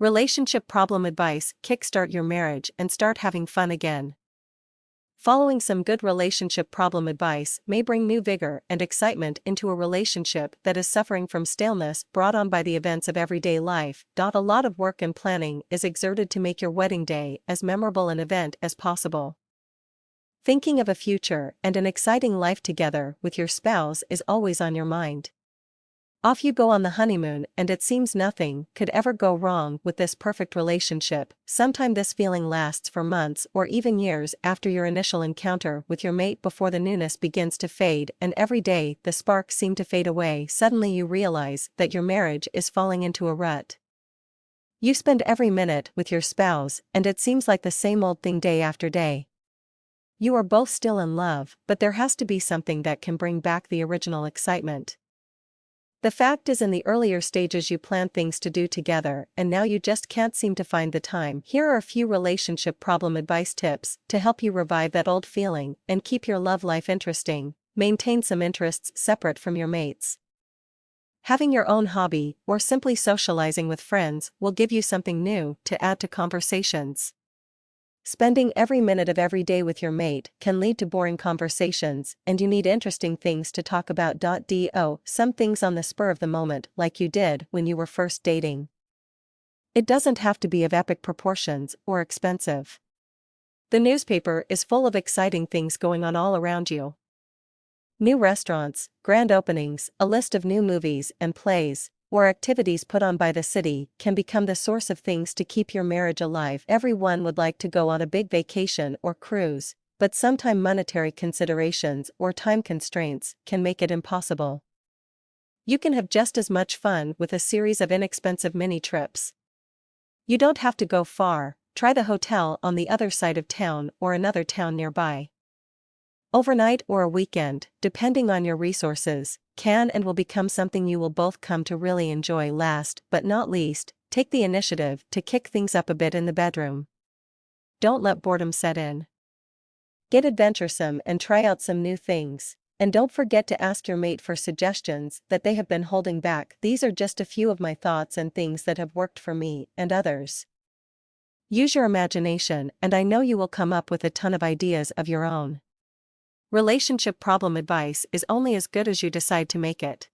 Relationship problem advice: kickstart your marriage and start having fun again. Following some good relationship problem advice may bring new vigor and excitement into a relationship that is suffering from staleness brought on by the events of everyday life. A lot of work and planning is exerted to make your wedding day as memorable an event as possible. Thinking of a future and an exciting life together with your spouse is always on your mind. Off you go on the honeymoon, and it seems nothing could ever go wrong with this perfect relationship. Sometimes this feeling lasts for months or even years after your initial encounter with your mate, before the newness begins to fade and every day the sparks seem to fade away. Suddenly you realize that your marriage is falling into a rut. You spend every minute with your spouse, and it seems like the same old thing day after day. You are both still in love, but there has to be something that can bring back the original excitement. The fact is, in the earlier stages you planned things to do together, and now you just can't seem to find the time. Here are a few relationship problem advice tips to help you revive that old feeling and keep your love life interesting. Maintain some interests separate from your mates. Having your own hobby or simply socializing with friends will give you something new to add to conversations. Spending every minute of every day with your mate can lead to boring conversations, and you need interesting things to talk about. Some things on the spur of the moment, like you did when you were first dating. It doesn't have to be of epic proportions or expensive. The newspaper is full of exciting things going on all around you. New restaurants, grand openings, a list of new movies and plays, or activities put on by the city can become the source of things to keep your marriage alive. Everyone would like to go on a big vacation or cruise, but sometimes monetary considerations or time constraints can make it impossible. You can have just as much fun with a series of inexpensive mini trips. You don't have to go far. Try the hotel on the other side of town or another town nearby. Overnight or a weekend, depending on your resources, can and will become something you will both come to really enjoy. Last but not least, take the initiative to kick things up a bit in the bedroom. Don't let boredom set in. Get adventuresome and try out some new things, and don't forget to ask your mate for suggestions that they have been holding back. These are just a few of my thoughts and things that have worked for me and others. Use your imagination, and I know you will come up with a ton of ideas of your own. Relationship problem advice is only as good as you decide to make it.